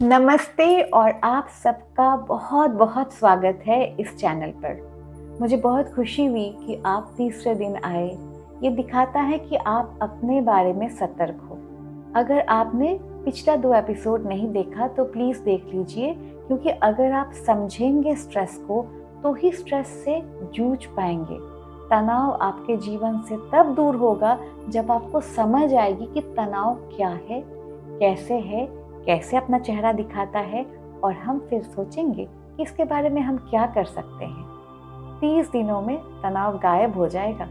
नमस्ते और आप सबका बहुत बहुत स्वागत है इस चैनल पर। मुझे बहुत खुशी हुई कि आप तीसरे दिन आए। ये दिखाता है कि आप अपने बारे में सतर्क हो। अगर आपने पिछला 2 एपिसोड नहीं देखा तो प्लीज़ देख लीजिए, क्योंकि अगर आप समझेंगे स्ट्रेस को तो ही स्ट्रेस से जूझ पाएंगे। तनाव आपके जीवन से तब दूर होगा जब आपको समझ आएगी कि तनाव क्या है, कैसे अपना चेहरा दिखाता है, और हम फिर सोचेंगे कि इसके बारे में हम क्या कर सकते हैं। 30 दिनों में तनाव गायब हो जाएगा,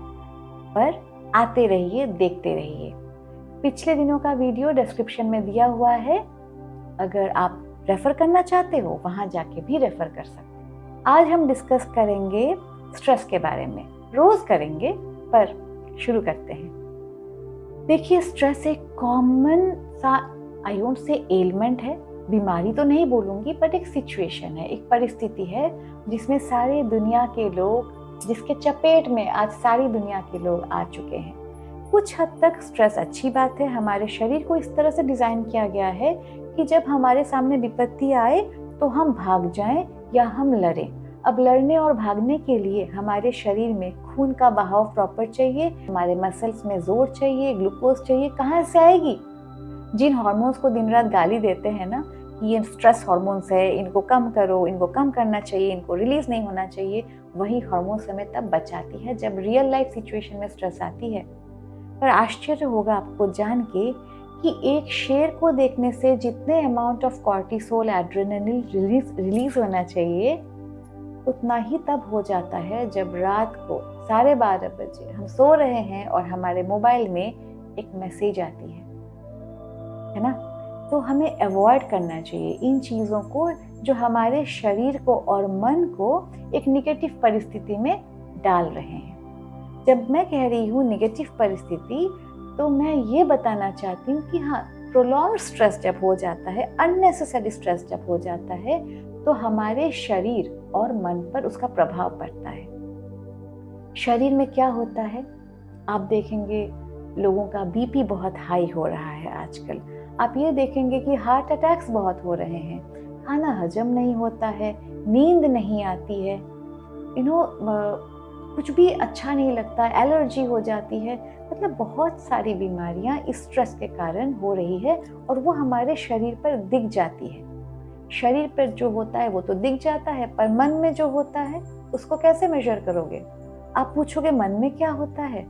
पर आते रहिए, देखते रहिए। पिछले दिनों का वीडियो डिस्क्रिप्शन में दिया हुआ है, अगर आप रेफर करना चाहते हो वहां जाके भी रेफर कर सकते हैं। आज हम डिस्कस करेंगे स्ट्रेस के बारे में। रोज करेंगे, पर शुरू करते हैं। देखिए, स्ट्रेस एक कॉमन सा, आई वोंट से एलिमेंट है, बीमारी तो नहीं बोलूंगी, बट एक सिचुएशन है, एक परिस्थिति है जिसमें सारी दुनिया के लोग, जिसके चपेट में आज सारी दुनिया के लोग आ चुके हैं। कुछ हद तक स्ट्रेस अच्छी बात है। हमारे शरीर को इस तरह से डिजाइन किया गया है कि जब हमारे सामने विपत्ति आए तो हम भाग जाएं या हम लड़ें। अब लड़ने और भागने के लिए हमारे शरीर में खून का बहाव प्रॉपर चाहिए, हमारे मसल्स में जोर चाहिए, ग्लूकोज चाहिए। कहाँ से आएगी? जिन हार्मोन्स को दिन रात गाली देते हैं ना कि ये स्ट्रेस हार्मोन्स है, इनको कम करो, इनको कम करना चाहिए, इनको रिलीज नहीं होना चाहिए, वही हार्मोन्स हमें तब बचाती है जब रियल लाइफ सिचुएशन में स्ट्रेस आती है। पर आश्चर्य होगा आपको जान के कि एक शेर को देखने से जितने amount of cortisol, adrenaline release होना चाहिए, उतना ही तब हो जाता है जब रात को 12:30 बजे हम सो रहे हैं और हमारे मोबाइल में एक मैसेज आती है ना। तो हमें अवॉइड करना चाहिए इन चीज़ों को जो हमारे शरीर को और मन को एक निगेटिव परिस्थिति में डाल रहे हैं। जब मैं कह रही हूँ निगेटिव परिस्थिति, तो मैं ये बताना चाहती हूँ कि हाँ, प्रोलॉन्ग्ड स्ट्रेस जब हो जाता है, अननेसेसरी स्ट्रेस जब हो जाता है, तो हमारे शरीर और मन पर उसका प्रभाव पड़ता है। शरीर में क्या होता है, आप देखेंगे लोगों का बीपी बहुत हाई हो रहा है आजकल। आप ये देखेंगे कि हार्ट अटैक्स बहुत हो रहे हैं, खाना हजम नहीं होता है, नींद नहीं आती है, कुछ भी अच्छा नहीं लगता, एलर्जी हो जाती है। मतलब बहुत सारी बीमारियां इस स्ट्रेस के कारण हो रही है और वो हमारे शरीर पर दिख जाती है। शरीर पर जो होता है वो तो दिख जाता है, पर मन में जो होता है उसको कैसे मेजर करोगे? आप पूछोगे मन में क्या होता है?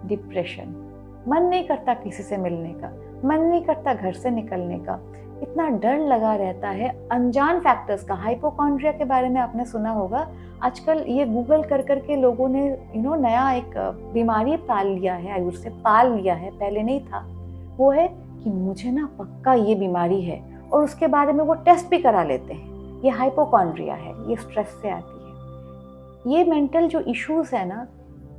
डिप्रेशन। मन नहीं करता किसी से मिलने का, मन नहीं करता घर से निकलने का, इतना डर लगा रहता है। अनजान फैक्टर्स का, हाइपोकॉन्ड्रिया के बारे में आपने सुना होगा। आजकल ये गूगल कर करके लोगों ने नया एक बीमारी पाल लिया है, पहले नहीं था। वो है कि मुझे ना पक्का ये बीमारी है, और उसके बारे में वो टेस्ट भी करा लेते हैं। ये हाइपोकॉन्ड्रिया है, ये स्ट्रेस से आती है। ये मेंटल जो इश्यूज है ना,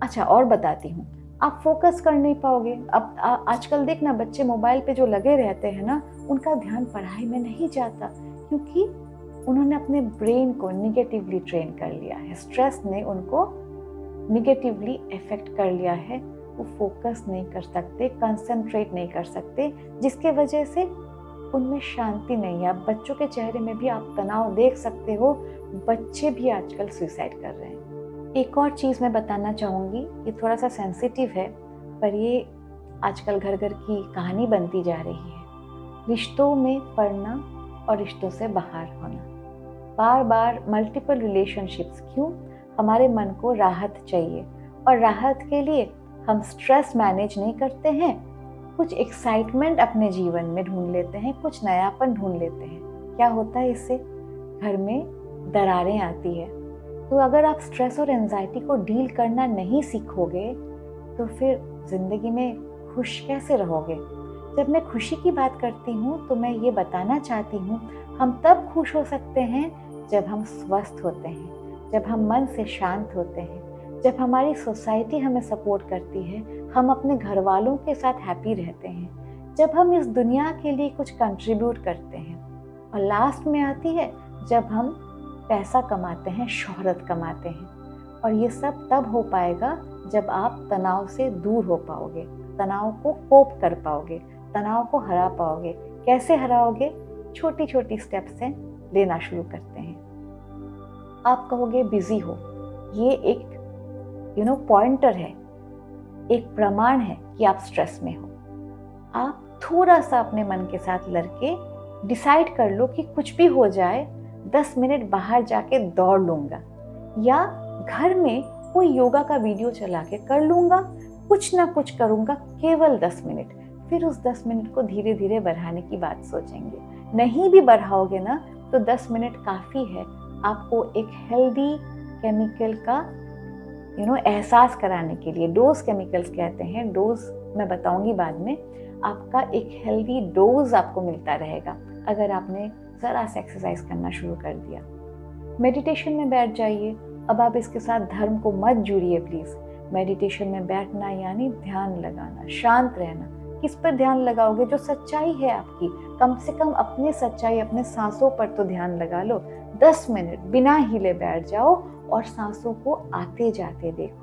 अच्छा और बताती हूँ, आप फोकस कर नहीं पाओगे। अब आजकल देखना, बच्चे मोबाइल पे जो लगे रहते हैं ना, उनका ध्यान पढ़ाई में नहीं जाता, क्योंकि उन्होंने अपने ब्रेन को निगेटिवली ट्रेन कर लिया है। स्ट्रेस ने उनको निगेटिवली इफेक्ट कर लिया है। वो फोकस नहीं कर सकते, कंसंट्रेट नहीं कर सकते, जिसके वजह से उनमें शांति नहीं है। अब बच्चों के चेहरे में भी आप तनाव देख सकते हो। बच्चे भी आजकल सुसाइड कर रहे हैं। एक और चीज़ मैं बताना चाहूँगी, ये थोड़ा सा सेंसिटिव है, पर ये आजकल घर घर की कहानी बनती जा रही है। रिश्तों में पड़ना और रिश्तों से बाहर होना, बार बार मल्टीपल रिलेशनशिप्स। क्यों? हमारे मन को राहत चाहिए, और राहत के लिए हम स्ट्रेस मैनेज नहीं करते हैं, कुछ एक्साइटमेंट अपने जीवन में ढूंढ लेते हैं, कुछ नयापन ढूंढ लेते हैं। क्या होता है इससे? घर में दरारें आती है। तो अगर आप स्ट्रेस और एंजाइटी को डील करना नहीं सीखोगे तो फिर जिंदगी में खुश कैसे रहोगे? जब मैं खुशी की बात करती हूँ तो मैं ये बताना चाहती हूँ, हम तब खुश हो सकते हैं जब हम स्वस्थ होते हैं, जब हम मन से शांत होते हैं, जब हमारी सोसाइटी हमें सपोर्ट करती है, हम अपने घर वालों के साथ हैप्पी रहते हैं, जब हम इस दुनिया के लिए कुछ कंट्रीब्यूट करते हैं। और लास्ट में आती है जब हम पैसा कमाते हैं, शोहरत कमाते हैं। और ये सब तब हो पाएगा जब आप तनाव से दूर हो पाओगे, तनाव को कोप कर पाओगे, तनाव को हरा पाओगे। कैसे हराओगे? छोटी छोटी स्टेप्स हैं, लेना शुरू करते हैं। आप कहोगे बिजी हो, ये एक पॉइंटर है, एक प्रमाण है कि आप स्ट्रेस में हो। आप थोड़ा सा अपने मन के साथ लड़के डिसाइड कर लो कि कुछ भी हो जाए 10 मिनट बाहर जाके दौड़ लूंगा, या घर में कोई योगा का वीडियो चला के कर लूंगा, कुछ ना कुछ करूंगा केवल 10 मिनट। फिर उस 10 मिनट को धीरे धीरे बढ़ाने की बात सोचेंगे। नहीं भी बढ़ाओगे ना तो 10 मिनट काफ़ी है आपको एक हेल्दी केमिकल का एहसास कराने के लिए। डोज केमिकल्स कहते हैं, डोज मैं बताऊंगी बाद में। आपका एक हेल्दी डोज आपको मिलता रहेगा अगर आपने ज़रा सा एक्सरसाइज करना शुरू कर दिया। मेडिटेशन में बैठ जाइए। अब आप इसके साथ धर्म को मत जुड़िए प्लीज़। मेडिटेशन में बैठना यानी ध्यान लगाना, शांत रहना। किस पर ध्यान लगाओगे? जो सच्चाई है आपकी, कम से कम अपनी सच्चाई, अपने सांसों पर तो ध्यान लगा लो। 10 मिनट बिना हिले बैठ जाओ और सांसों को आते जाते देखो।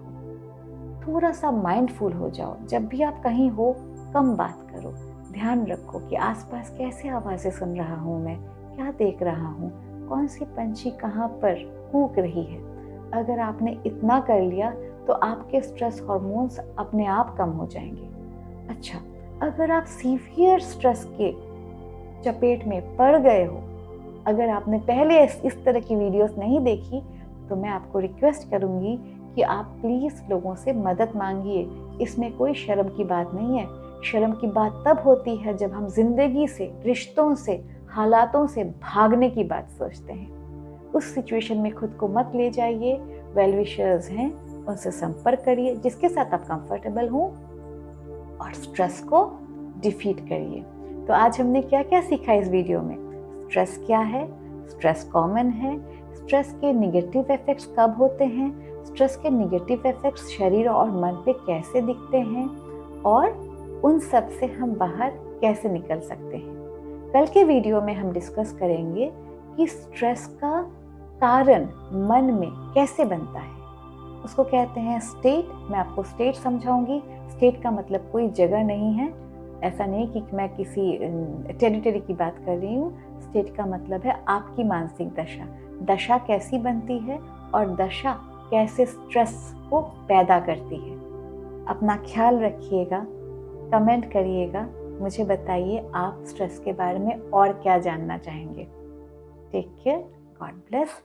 थोड़ा सा माइंडफुल हो जाओ। जब भी आप कहीं हो, कम बात करो। ध्यान रखो कि आसपास कैसे आवाज़ें सुन रहा हूँ मैं, क्या देख रहा हूँ, कौन सी पंछी कहाँ पर कूक रही है। अगर आपने इतना कर लिया तो आपके स्ट्रेस हार्मोन्स अपने आप कम हो जाएंगे। अच्छा, अगर आप सीवियर स्ट्रेस के चपेट में पड़ गए हो, अगर आपने पहले इस तरह की वीडियोस नहीं देखी, तो मैं आपको रिक्वेस्ट करूंगी कि आप प्लीज़ लोगों से मदद मांगिए। इसमें कोई शर्म की बात नहीं है। शर्म की बात तब होती है जब हम जिंदगी से, रिश्तों से, हालातों से भागने की बात सोचते हैं। उस सिचुएशन में खुद को मत ले जाइए। वेल विशर्स हैं, उनसे संपर्क करिए जिसके साथ आप कंफर्टेबल हो और स्ट्रेस को डिफीट करिए। तो आज हमने क्या क्या सीखा इस वीडियो में? स्ट्रेस क्या है, स्ट्रेस कॉमन है, स्ट्रेस के नेगेटिव इफेक्ट्स कब होते हैं, स्ट्रेस के नेगेटिव इफेक्ट्स शरीर और मन पे कैसे दिखते हैं, और उन सब से हम बाहर कैसे निकल सकते हैं। कल के वीडियो में हम डिस्कस करेंगे कि स्ट्रेस का कारण मन में कैसे बनता है। उसको कहते हैं स्टेट। मैं आपको स्टेट समझाऊंगी। स्टेट का मतलब कोई जगह नहीं है, ऐसा नहीं कि मैं किसी टेरिटरी की बात कर रही हूँ। स्टेट का मतलब है आपकी मानसिक दशा। दशा कैसी बनती है और दशा कैसे स्ट्रेस को पैदा करती है। अपना ख्याल रखिएगा, कमेंट करिएगा, मुझे बताइए आप स्ट्रेस के बारे में और क्या जानना चाहेंगे। Take care, God bless.